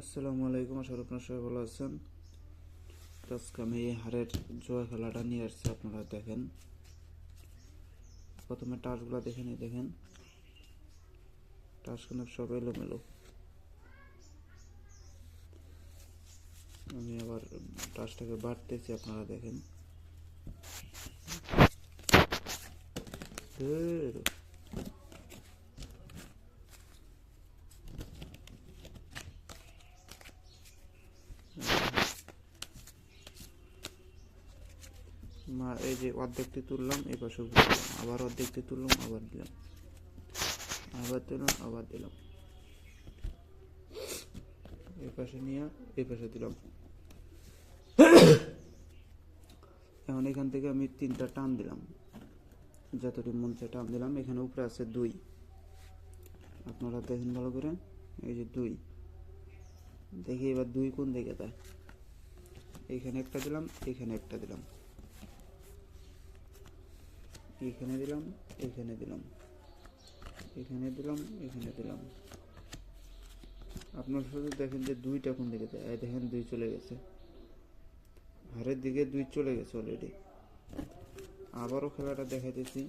আসসালামু আলাইকুম, আশা করি আপনারা সবাই ভালো আছেন। তো আজকে আমি এই হারের জয় খেলাটা নিয়ে আসছি, আপনারা দেখেন। প্রথমে টাসগুলো দেখে নিই, দেখেন টাস কিন্তু সব এলোমেলো। আমি আবার টাসটাকে বাড়তেছি, আপনারা দেখেন। এই যে অর্ধেকটি তুললাম, এই পাশে দিলাম, আবার অর্ধেকটি তুললাম, আবার দিলাম, আবার তুললাম, আবার দিলাম, এই পাশে নিয়ে এই পাশে দিলাম। এখন এখান থেকে আমি 3টা টান দিলাম, যতটি মন চায় টান দিলাম। এখানে উপরে আছে 2, আপনারা দেখেন ভালো করে। এই যে 2, দেখি এবার 2 কোন দিকে দেয়। এইখানে একটা দিলাম, এখানে একটা দিলাম, এখানে দিলাম, এখানে দিলাম, এখানে দিলাম, এখানে দিলাম। আপনারা শুধু দেখেন যে 2টা কোন দিকে দেয়। দেখেন 2 চলে গেছে, হারের দিকে 2 চলে গেছে অলরেডি। আবারও খেলাটা দেখাইতেছি।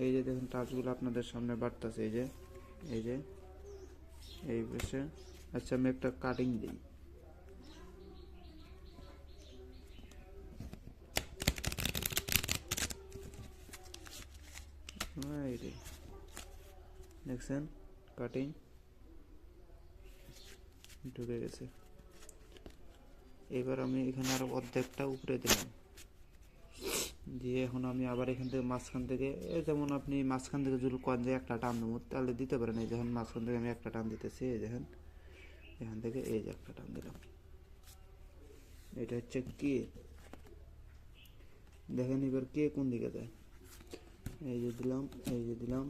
এই যে দেখেন টাচগুলো আপনাদের সামনে বাড়তেছে, এই যে এই যে এই পাশে। আচ্ছা, আমি একটা কাটিং দিই। দেখছেন কাটিং ঢুকে গেছে। এবার আমি এখানে আরো অর্ধেকটা উপরে দিলাম, দিয়ে এখন আমি আবার এখান থেকে মাঝখান থেকে, যেমন আপনি মাঝখান থেকে যদি কোন যে একটা টান দেবো তাহলে দিতে পারেন। এই যখন মাঝখান থেকে আমি একটা টান দিতেছি, এই দেখেন এখান থেকে এই যে একটা টান দিলাম। এটা হচ্ছে কে, দেখেন এবার কে কোন দিকে দেয়। এই যে দিলাম, এই যে দিলাম।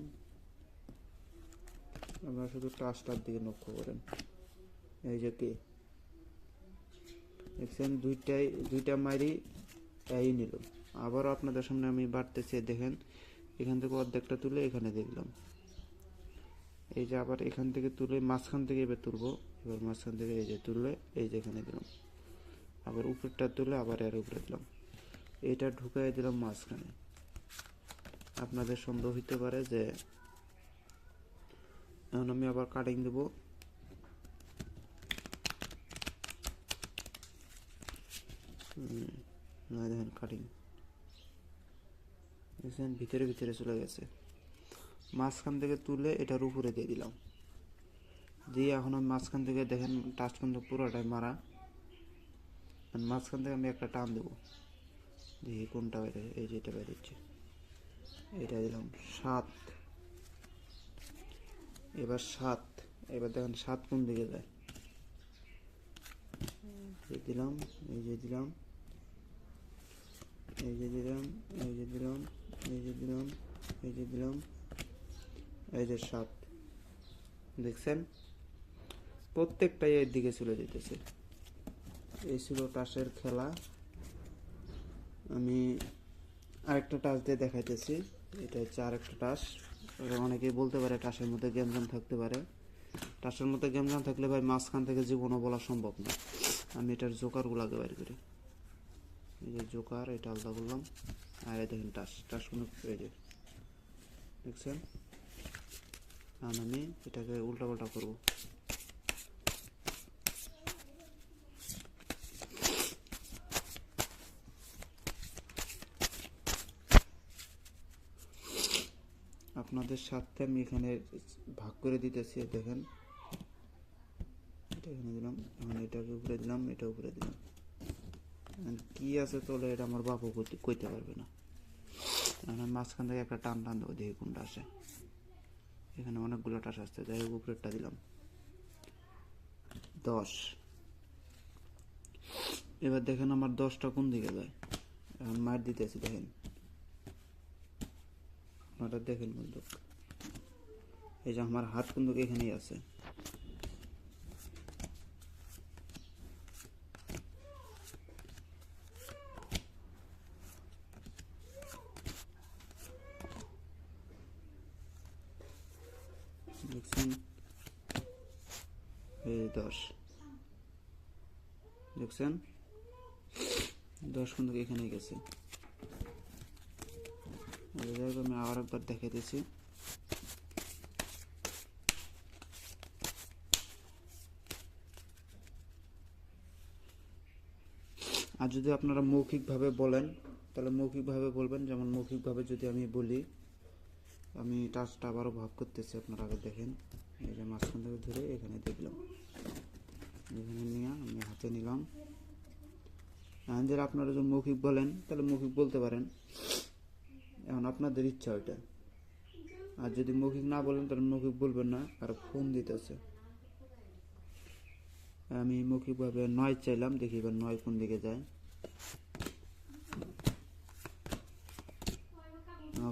আপনারা শুধু টাচটার দিকে লক্ষ্য করেন। এই যে কে দেখছেন, দুইটা মারি এই নিল। আবারও আপনাদের সামনে আমি বাড়তেছি, দেখেন এখান থেকে অর্ধেকটা তুলে এখানে দেখলাম। এই যে আবার এখান থেকে তুলে মাঝখান থেকে এবার তুলবো। এবার মাঝখান থেকে এই যে তুললে এই যে এখানে দিলাম, আবার উপরটা তুলে আবার এর উপরে দিলাম, এইটা ঢুকাই দিলাম মাঝখানে। আপনাদের সন্দেহ হইতে পারে যে এখন আমি আবার কাটিং দেবো। দেখেন কাটিং দেখছেন ভিতরে ভিতরে চলে গেছে। মাঝখান থেকে তুলে এটার উপরে দিয়ে দিলাম, দিয়ে এখন আমি মাঝখান থেকে দেখেন টাচ কিন্তু পুরোটাই মারা। মাঝখান থেকে আমি একটা টান দেবো, দেখি কোনটা বেড়ে। এই যে এটা বেরোচ্ছে, এটা দিলাম 7। এবার 7, এবার দেখেন 7 কোন দিকে যায়। দিলাম, এই যে দিলাম, এই যে দিলাম, এই যে দিলাম, এই যে দিলাম, এই যে দিলাম, এই যে 7। দেখছেন প্রত্যেকটাই এর দিকে চলে যেতেছে। এই ছিল টাসের খেলা। আমি আরেকটা টাস দিয়ে দেখাইতেছি। এটা হচ্ছে আরেকটা টাস। অনেকেই বলতে পারে টাসের মধ্যে গেমজাম থাকতে পারে। টাসের মধ্যে গেমজাম থাকলে ভাই মাঝখান থেকে জীবনও বলা সম্ভব না। আমি এটার জোকারগুলোকে বাইর করি। এই যে জোকার, এটা আলাদা করলাম। আর এই দেখেন টাস কোনো এই যে দেখছেন। আর আমি এটাকে উল্টা পাল্টা করবো। আপনাদের সাথে আমি এখানে ভাগ করে দিতেছি, দেখেন এটা এখানে দিলাম, এখন এটাকে উপরে দিলাম, এটা উপরে দিলাম। কি আছে তোলে এটা আমার বাপু কইতে পারবে না। এখন মাঝখান থেকে একটা টান টান দেবো, দেখি কোনটা আসে। এখানে অনেকগুলো টাস আসছে, যাই হোক উপরেরটা দিলাম 10। এবার দেখেন আমার 10টা কোন দিকে যায়। এখন মার দিতেছি, দেখেন আপনারা দেখেন বন্ধু, এই যে আমার হাত কিন্তু এখানেই আছে। দেখছেন এই 10 দেখছেন, 10 কিন্তু এখানে গেছে। আমি আবার একবার দেখাইতেছি। আর যদি আপনারা মৌখিকভাবে বলেন তাহলে মৌখিকভাবে বলবেন। যেমন মৌখিকভাবে যদি আমি বলি, আমি টাচটা আবারও ভাগ করতেছি, আপনারা আগে দেখেন। এই যে মাঝখান থেকে ধরে এখানে দেখলাম, এখানে নিয়ে আমি হাতে নিলাম। যারা আপনারা যদি মৌখিক বলেন তাহলে মৌখিক বলতে পারেন, এখন আপনাদের ইচ্ছা ওইটা। আর যদি মৌখিক না বলেন তাহলে মৌখিক বলবেন না। আর ফোন দিতেছে, আমি মৌখিকভাবে 9 চাইলাম, দেখি এবার 9 কোন দিকে যায়।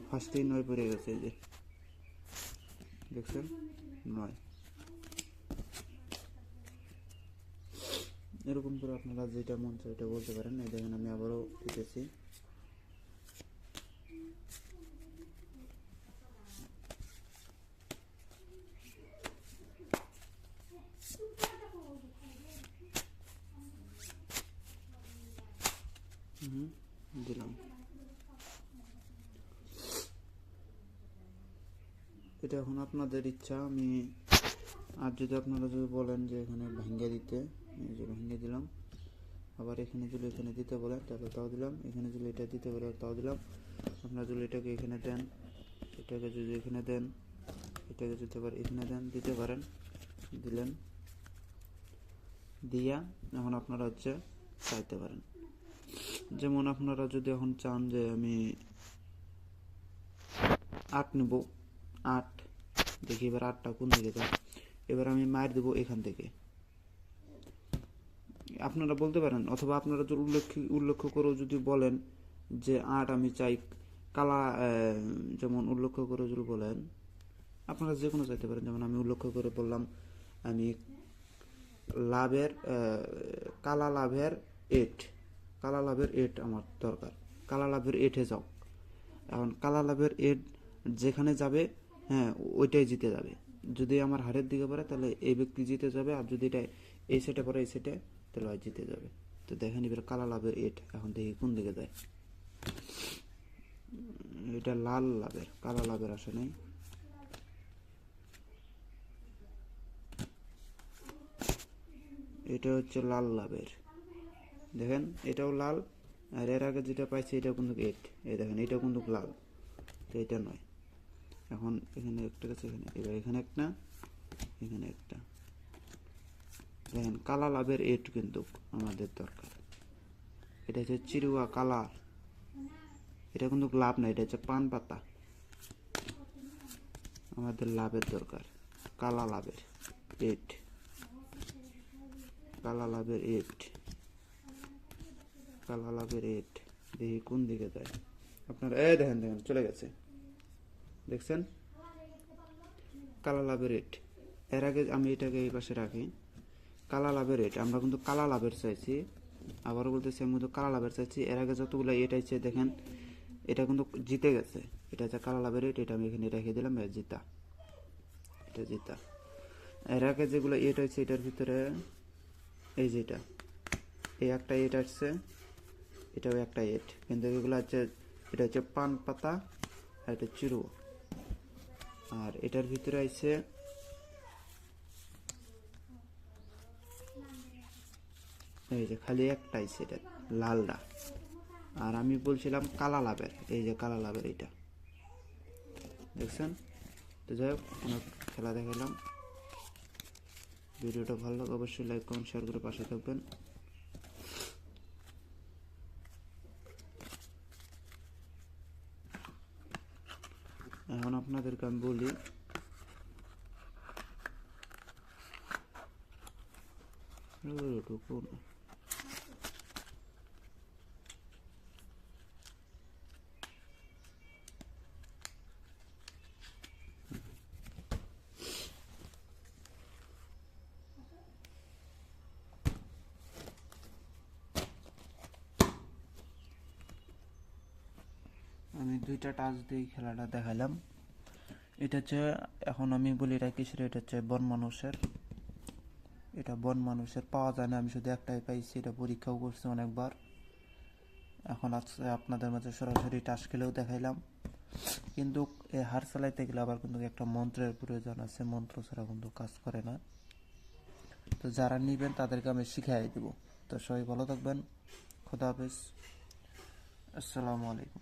ফার্স্টেই 9 পড়ে গেছে, এই যে দেখছেন 9। এরকম করে আপনারা যেটা মন চায় এটা বলতে পারেন। এই দেখেন আমি আবারও দিতেছি। দিলাম। এটা এখন আপনাদের ইচ্ছা। আমি আর যদি আপনারা যদি বলেন যে এখানে ভাঙ্গে দিতে, এই যে ভাঙ্গে দিলাম। আবার এখানে যদি এখানে দিতে বলেন তাহলে তাও দিলাম। এখানে যদি এটা দিতে বলেন তাও দিলাম। আপনারা যদি এটাকে এখানে দেন, এটাকে যদি এখানে দেন, এটাকে যদি আবার এখানে দেন, দিতে পারেন। দিলেন, দিয়া এখন আপনারা হচ্ছে চাইতে পারেন। যেমন আপনারা যদি এখন চান যে আমি 8 নেব, 8 দেখি এবার 8টা কোন দিকে যায়। এবার আমি মার দেবো এখান থেকে, আপনারা বলতে পারেন। অথবা আপনারা যদি উল্লেখ করেও যদি বলেন যে 8 আমি চাই কালা, যেমন উল্লেখ করে যদি বলেন, আপনারা যে কোনো চাইতে পারেন। যেমন আমি উল্লেখ করে বললাম আমি লাভের কালা লাভের 8, কালা লাভের 8 আমার দরকার, কালা লাভের 8-এ যাও। এখন কালা লাভের 8 যেখানে যাবে, হ্যাঁ ওইটাই জিতে যাবে। যদি আমার হারের দিকে পড়ে তাহলে এই ব্যক্তি জিতে যাবে, আর যদি এটা এই সেটে পড়ে এই সেটে তাহলে হয় জিতে যাবে। তো দেখেন এবার কালা লাভের 8, এখন দেখি কোন দিকে যায়। এটা লাল লাভের, কালা লাভের আসে নাই। এটা হচ্ছে লাল লাভের, দেখেন এটাও লাল। আর এর আগে যেটা পাইছি এটা কিন্তু 8, এই দেখেন এটা কিন্তু লাল, তো এটা নয়। এখন এখানে একটা আছে, এখানে এবার এখানে একটা, এখানে একটা। দেখেন কালা লাভের 8 কিন্তু আমাদের দরকার। এটা হচ্ছে চিরুয়া কালার, এটা কিন্তু লাভ না, এটা হচ্ছে পান পাতা। আমাদের লাভের দরকার কালা লাভের 8, কালা লাভের 8, কালা লাভের 8। দেখি কোন দিকে যায়। আপনারা এই দেখেন, দেখেন চলে গেছে, দেখছেন কালা লাভের 8। এর আগে আমি এটাকে এই পাশে রাখি। কালা লাভের 8, আমরা কিন্তু কালা লাভের চাইছি। আবারও বলতেছি আমি কিন্তু কালা লাভের চাইছি। এর আগে যতগুলো 8 আছে দেখেন এটা কিন্তু জিতে গেছে। এটা হচ্ছে কালা লাভের 8, এটা আমি এখানে রেখে দিলাম, জিতা, এটা জিতা। এর আগে যেগুলো 8 হয়েছে এটার ভিতরে এই যেটা এই একটা 8 আসছে, এটাও একটা 8, কিন্তু এগুলো হচ্ছে এটা হচ্ছে পান পাতা আর এটা চিরু। আর এটার ভিতরে আছে এই যে খালি একটা আছে, এটা লালটা। আর আমি বলছিলাম কালা লাভের, এই যে কালা লাভের এটা দেখছেন। তো যাই হোক, অনেক খেলা দেখালাম। ভিডিওটা ভালো লাগে অবশ্যই লাইক কমেন্ট শেয়ার করে পাশে থাকবেন। এখন আপনাদেরকে আমি বলি, আমি 2টা টাচ দিয়ে খেলাটা দেখালাম। এটা হচ্ছে, এখন আমি বলি এটা কিসের, এটা হচ্ছে বন মানুষের। এটা বন মানুষের পাওয়া যায় না, আমি শুধু একটাই পাইছি, এটা পরীক্ষাও করছি অনেকবার। এখন আজকে আপনাদের মাঝে সরাসরি টাস খেলেও দেখাইলাম। কিন্তু এই হার চালাইতে গেলে আবার কিন্তু একটা মন্ত্রের প্রয়োজন আছে, মন্ত্র ছাড়া কিন্তু কাজ করে না। তো যারা নেবেন তাদেরকে আমি শিখাই দেবো। তো সবাই ভালো থাকবেন, খোদা হাফেজ, আসসালামু আলাইকুম।